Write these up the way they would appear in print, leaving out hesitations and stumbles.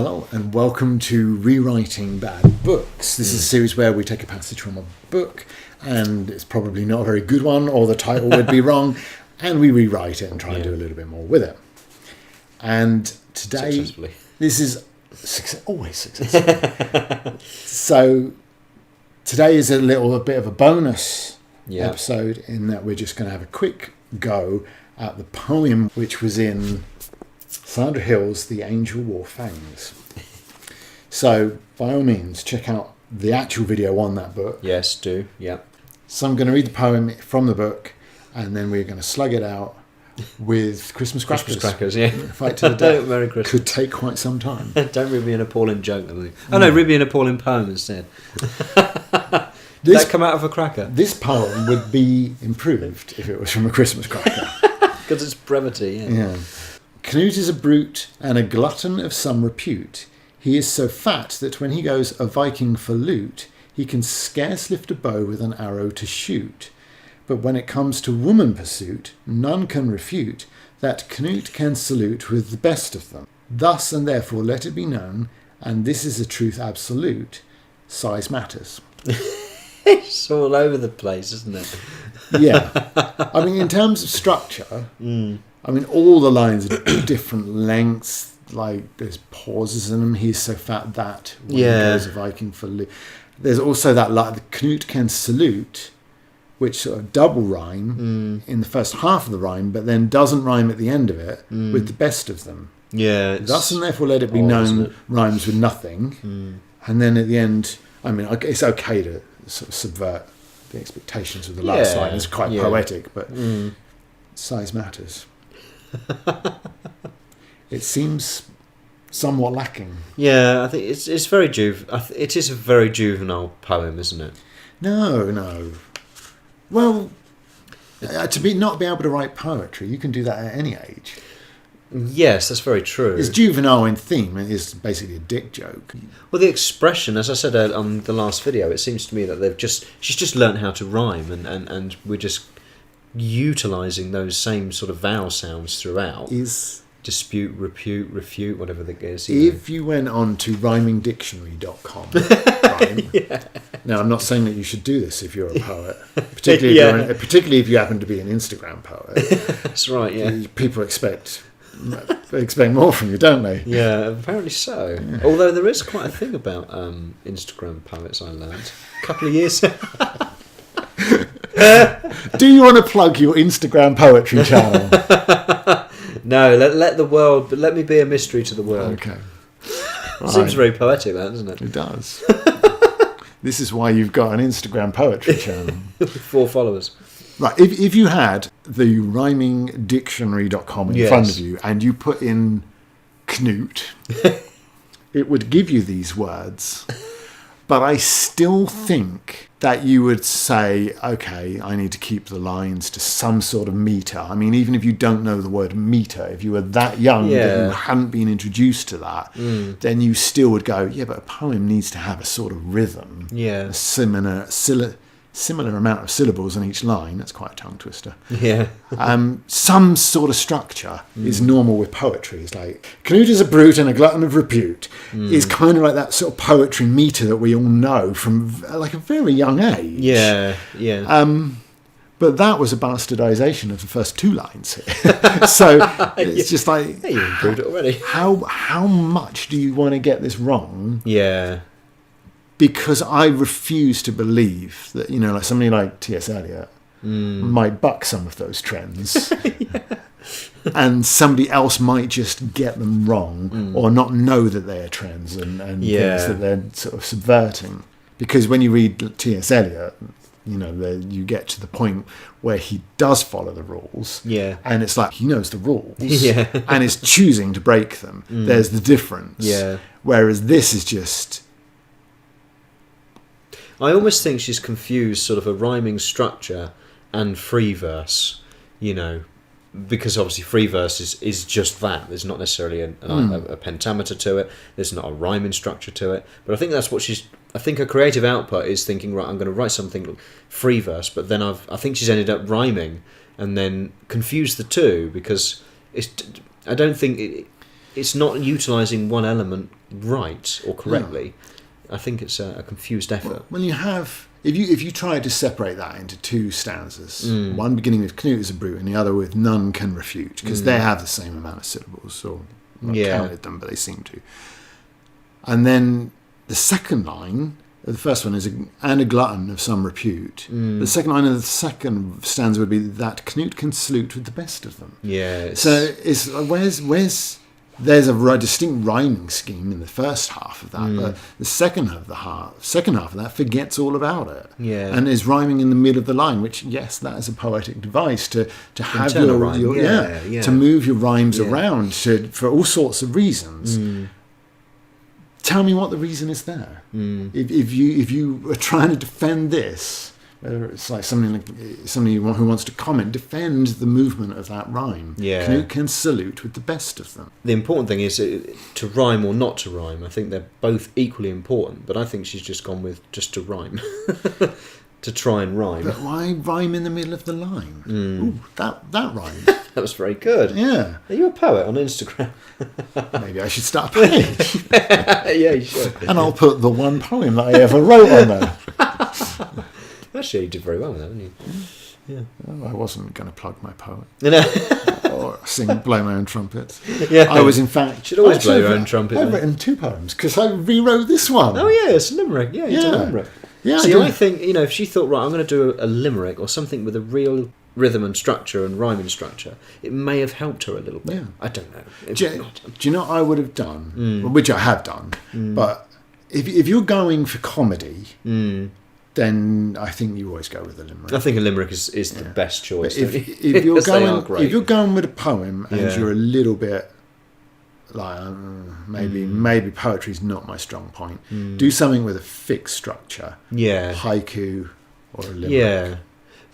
Hello and welcome to Rewriting Bad Books. This is a series where we take a passage from a book and it's probably not a very good one or the title would be wrong and we rewrite it and try and do a little bit more with it. And today, this is always successful. So today is a bit of a bonus episode in that we're just going to have a quick go at the poem which was in Sandra Hill's The Angel Wore Fangs. So, by all means, check out the actual video on that book. Yes, do. Yeah. So I'm going to read the poem from the book, and then we're going to slug it out with Christmas crackers. Christmas crackers, yeah. Fight to the death. Merry Christmas. Could take quite some time. Don't read me an appalling joke. No, read me an appalling poem instead. This that come out of a cracker? This poem would be improved if it was from a Christmas cracker. Because it's brevity, Yeah. Canute is a brute and a glutton of some repute. He is so fat that when he goes a Viking for loot, he can scarce lift a bow with an arrow to shoot. But when it comes to woman pursuit, none can refute that Canute can salute with the best of them. Thus and therefore let it be known, and this is a truth absolute, size matters. It's all over the place, isn't it? Yeah. I mean, in terms of structure... I mean, all the lines are different lengths. Like, there's pauses in them. He's so fat that when he goes a Viking for loot. There's also that line, the Canute can salute, which sort of double rhyme in the first half of the rhyme, but then doesn't rhyme at the end of it with the best of them. Yeah. Thus and therefore let it be known rhymes with nothing. And then at the end, I mean, it's okay to sort of subvert the expectations of the last line. It's quite poetic, but size matters. It seems somewhat lacking. Yeah, I think it's very it is a very juvenile poem, isn't it? No. Well, not be able to write poetry, you can do that at any age. Yes, that's very true. It's juvenile in theme. It is basically a dick joke. Well, the expression, as I said on the last video, it seems to me that she's just learnt how to rhyme, and we're just utilising those same sort of vowel sounds throughout. Is dispute, repute, refute, whatever it is. If you went on to rhymingdictionary.com, now I'm not saying that you should do this if you're a poet, particularly if you happen to be an Instagram poet. That's right. Yeah, people expect more from you, don't they? Yeah, apparently so. Yeah. Although there is quite a thing about Instagram poets I learned a couple of years ago. Do you want to plug your Instagram poetry channel? No, let me be a mystery to the world. Okay. Seems very poetic, that, doesn't it? It does. This is why you've got an Instagram poetry channel. With 4 followers. Right, if you had the rhymingdictionary.com in front of you and you put in Canute, it would give you these words. But I still think that you would say, okay, I need to keep the lines to some sort of metre. I mean, even if you don't know the word metre, if you were that young that you hadn't been introduced to that, then you still would go, but a poem needs to have a sort of rhythm, a similar amount of syllables on each line. That's quite a tongue twister. Yeah. Some sort of structure is normal with poetry. It's like, Canute is a brute and a glutton of repute is kind of like that sort of poetry meter that we all know from like a very young age. Yeah. But that was a bastardization of the first 2 lines here. So it's just like, you improved it already. How much do you want to get this wrong? Yeah. Because I refuse to believe that, like somebody like T.S. Eliot might buck some of those trends. And somebody else might just get them wrong or not know that they are trends and things that they're sort of subverting. Because when you read T.S. Eliot, you get to the point where he does follow the rules. Yeah. And it's like he knows the rules. Yeah. And is choosing to break them. There's the difference. Yeah. Whereas this is just... I almost think she's confused sort of a rhyming structure and free verse, because obviously free verse is just that. There's not necessarily a pentameter to it. There's not a rhyming structure to it. But I think that's what I think her creative output is thinking, right, I'm going to write something free verse, but then I think she's ended up rhyming and then confused the two because I don't think it's not utilising one element right or correctly. I think it's a confused effort. Well, you have if you try to separate that into two stanzas, one beginning with Knut is a brute and the other with none can refute, because they have the same amount of syllables, or not counted them, but they seem to. And then the second line, the first one is and a glutton of some repute. The second line of the second stanza would be that Knut can salute with the best of them. Yeah. So it's where's there's a distinct rhyming scheme in the first half of that, but the second half of that forgets all about it. Yeah. And is rhyming in the middle of the line, which that is a poetic device to have your to move your rhymes around for all sorts of reasons. Tell me what the reason is there. If you are trying to defend this, whether it's like somebody who wants to comment, defend the movement of that rhyme. Yeah. Knut can salute with the best of them. The important thing is to rhyme or not to rhyme. I think they're both equally important, but I think she's just gone with just to rhyme. To try and rhyme. But why rhyme in the middle of the line? Ooh, that rhymed. That was very good. Yeah. Are you a poet on Instagram? Maybe I should start a page. Yeah, you should. And I'll put the one poem that I ever wrote on there. Actually, you did very well with that, didn't you? Yeah. Oh, I wasn't going to plug my poet. No. Or blow my own trumpets. Yeah. I was, in fact... You should always blow your own trumpet. I've written 2 poems, because I rewrote this one. Oh, yeah, it's a limerick. Yeah, it's a limerick. Yeah, see, I think, if she thought, right, I'm going to do a limerick or something with a real rhythm and structure and rhyming structure, it may have helped her a little bit. Yeah. I don't know. Do you know what I would have done? Which I have done. But if you're going for comedy... then I think you always go with a limerick. I think a limerick is the best choice. If you're going with a poem and you're a little bit like maybe poetry's not my strong point, do something with a fixed structure. Yeah, haiku or a limerick. Yeah,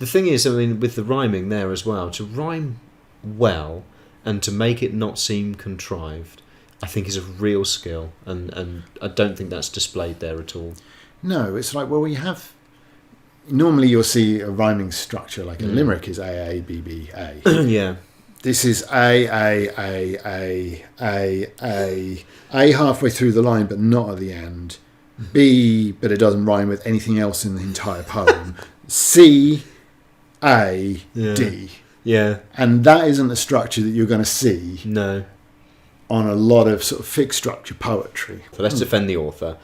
the thing is, I mean, with the rhyming there as well, to rhyme well and to make it not seem contrived, I think is a real skill, and I don't think that's displayed there at all. No, it's like, well, we have... Normally you'll see a rhyming structure, like a limerick is A, A, B, B, A. Yeah. This is A halfway through the line, but not at the end. B, but it doesn't rhyme with anything else in the entire poem. C, A, D. Yeah. And that isn't the structure that you're going to see. No. On a lot of sort of fixed structure poetry. So let's defend the author.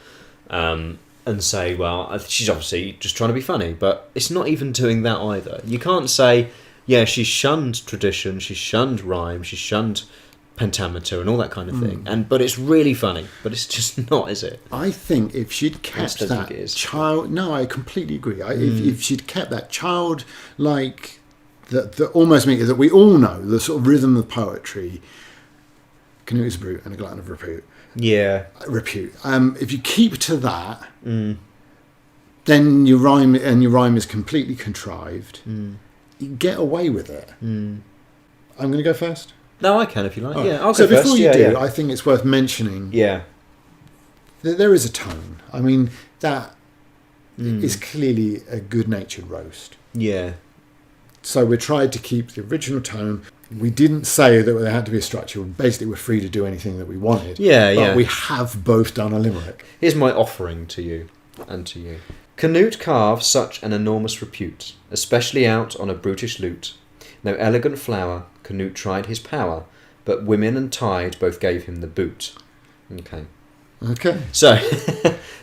And say, well, she's obviously just trying to be funny, but it's not even doing that either. You can't say, yeah, she's shunned tradition, she's shunned rhyme, she's shunned pentameter and all that kind of thing. But it's really funny, but it's just not, is it? I think if she'd kept that child... No, I completely agree. If she'd kept that child, like, the almost make it that we all know, the sort of rhythm of poetry, Knut is a brute and a glutton of repute. Yeah. Repute. If you keep to that, then your rhyme is completely contrived. You get away with it. I'm going to go first. No, I can if you like. Right. Yeah, I'll go go first. Before you do, I think it's worth mentioning. Yeah. That there is a tone. I mean, that is clearly a good-natured roast. Yeah. So we tried to keep the original tone. We didn't say that there had to be a structure. Basically, we're free to do anything that we wanted. But we have both done a limerick. Here's my offering to you and to you. Canute carves such an enormous repute, especially out on a brutish lute. No elegant flower, Canute tried his power, but women and tide both gave him the boot. Okay. So,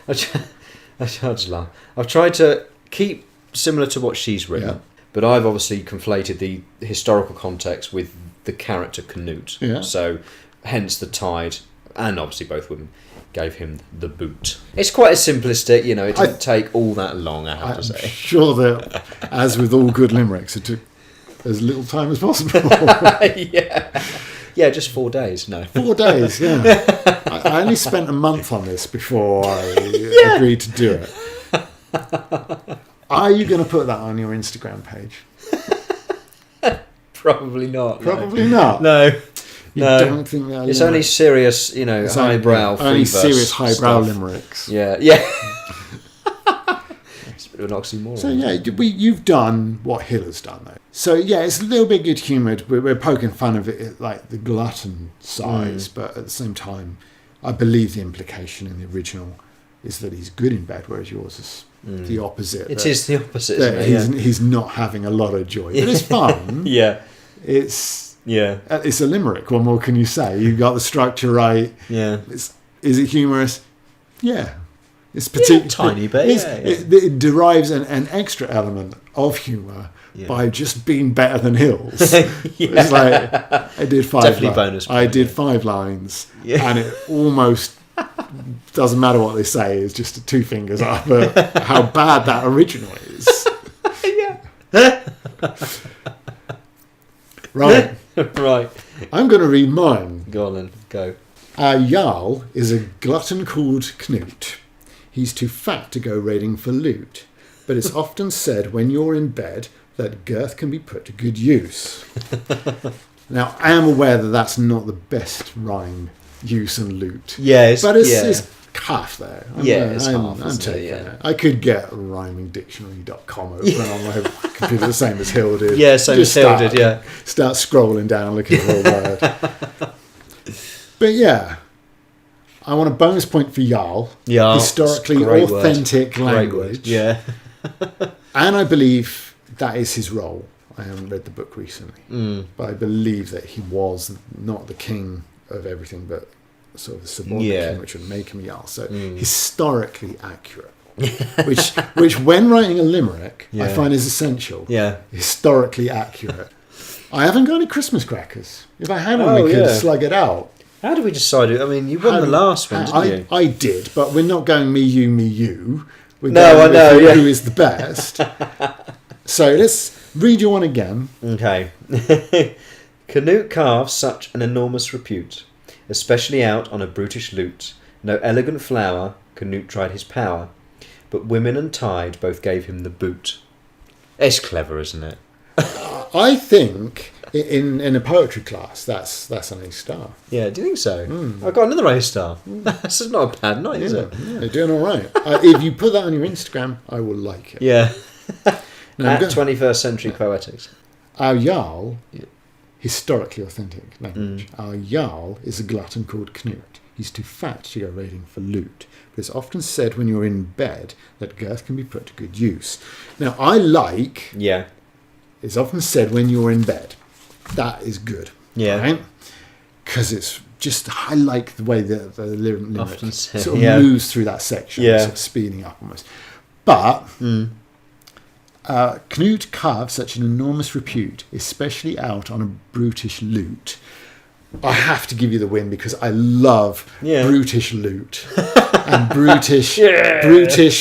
I just laugh. I've tried to keep similar to what she's written. Yeah. But I've obviously conflated the historical context with the character Canute. Yeah. So, hence the tide, and obviously both women, gave him the boot. It's quite a simplistic, it didn't take all that long, I have to say. I'm sure that, as with all good limericks, it took as little time as possible. Yeah, just 4 days, no. 4 days, yeah. I only spent a month on this before I agreed to do it. Are you going to put that on your Instagram page? Probably not. Probably not. No. You don't think that? It's only serious, highbrow. Only serious highbrow limericks. Yeah. of an oxymoron. So yeah, you've done what Hiller's done though. So yeah, it's a little bit good humoured. We're poking fun of it, like the glutton size, but at the same time, I believe the implication in the original is that he's good in bed, whereas yours is the opposite. It is the opposite, isn't it? He's not having a lot of joy, but it's fun. It's a limerick. What more can you say? You got the structure right. Yeah. Is it humorous? Yeah. It's particularly tiny bit. It derives an extra element of humour by just being better than Hills. It's like I did five lines, and it almost doesn't matter what they say. It's just 2 fingers up at how bad that original is. Right. I'm going to read mine. Go on then. Go. Our Jarl is a glutton called Knut. He's too fat to go raiding for loot, but it's often said when you're in bed that girth can be put to good use. Now, I am aware that that's not the best rhyme, use and loot. But it's calf there. I'm taking it. I could get rhymingdictionary.com open on my computer, the same as Hill did. Yeah, same as Hill did, Start scrolling down, looking for a word. But yeah, I want a bonus point for Jarl. Historically authentic language. Yeah. And I believe that is his role. I haven't read the book recently, but I believe that he was not the king of everything, but sort of the subordinate king, which would make him Jarl. So historically accurate, which when writing a limerick, I find is essential. Historically accurate. I haven't got any Christmas crackers. If I had one, we could slug it out. How did we decide it? I mean, you won the last one, didn't you? I did, but we're not going me, you. We're going who is the best. So let's read your one again. Okay. Canute carves such an enormous repute, especially out on a brutish loot. No elegant flower, Canute tried his power, but women and tide both gave him the boot. It's clever, isn't it? I think in a poetry class, that's an A star. Yeah, do you think so? I've got another A star. This is not a bad night, is it? Yeah, you're doing all right. If you put that on your Instagram, I will like it. Yeah. At 21st Century Poetics. Our Jarl, historically authentic language, our Jarl is a glutton called Knut. He's too fat to go raiding for loot. But it's often said when you're in bed that girth can be put to good use. Now, I like... Yeah. It's often said when you're in bed. That is good. Yeah. Right? Because it's just... I like the way the lyric Often said, sort of moves through that section. Sort of speeding up almost. But... Knut carved such an enormous repute, especially out on a brutish loot. I have to give you the win because I love brutish loot and brutish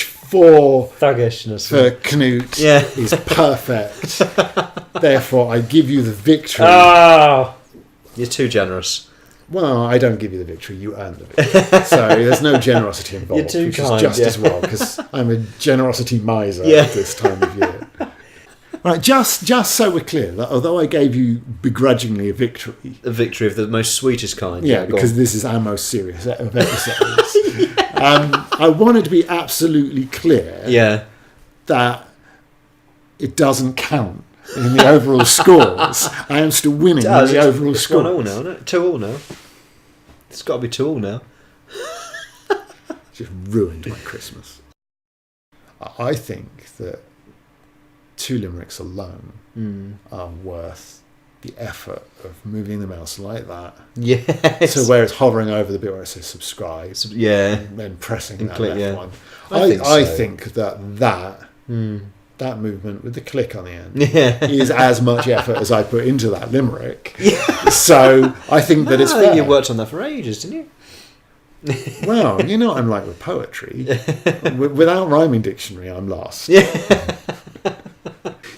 for thuggishness for Knut is perfect. Therefore, I give you the victory. Oh, you're too generous. Well, I don't give you the victory; you earn the victory. So there's no generosity involved, You're too which kind, is just as well because I'm a generosity miser at this time of year. Right, just so we're clear that although I gave you begrudgingly a victory of the most sweetest kind, because this is our most serious of episodes, I wanted to be absolutely clear that it doesn't count in the overall scores. I am still winning in the overall scores. It's 1-1 now, isn't it? 2-2 now. It's got to be 2-2 now. Just ruined my Christmas. I think that 2 limericks alone are worth the effort of moving the mouse like that. Yes. So where it's hovering over the bit where it says subscribe. And then pressing that click, left one. I think that movement with the click on the end is as much effort as I put into that limerick. So I think that it's fair. You worked on that for ages, didn't you? Well, you know what I'm like with poetry. Without rhyming dictionary, I'm lost.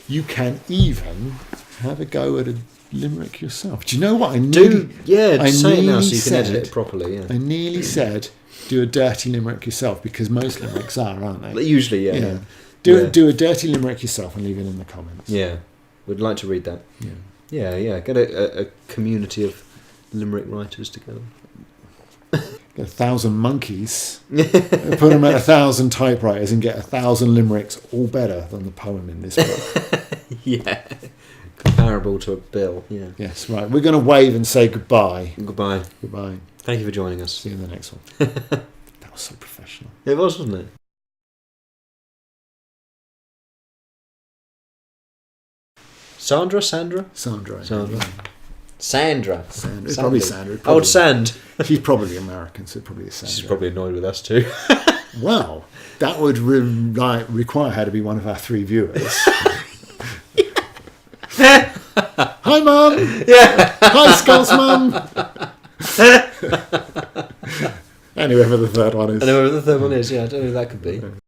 You can even have a go at a limerick yourself. Do you know what I do? Yeah, say it now so you can edit it properly. Yeah. I nearly said do a dirty limerick yourself because most limericks are, aren't they? Usually, yeah. Do a dirty limerick yourself and leave it in the comments. Yeah, we'd like to read that. Yeah. Get a community of limerick writers together. Get 1,000 monkeys, put them at 1,000 typewriters, and get 1,000 limericks, all better than the poem in this book. Yeah. Comparable to a bill, yeah. Yes, right. We're going to wave and say goodbye. Goodbye. Goodbye. Thank you for joining us. See you in the next one. That was so professional. It was, wasn't it? Sandra? Sandra. Sandra. It's probably Sandra. Old Sand. She's probably American, so it probably is Sandra. She's probably annoyed with us too. Well, that would require her to be one of our 3 viewers. Hi, Mum. Yeah. Hi, Scott's Mum. Anyway, whoever the third one is. I know who the third one is, yeah, I don't know who that could be.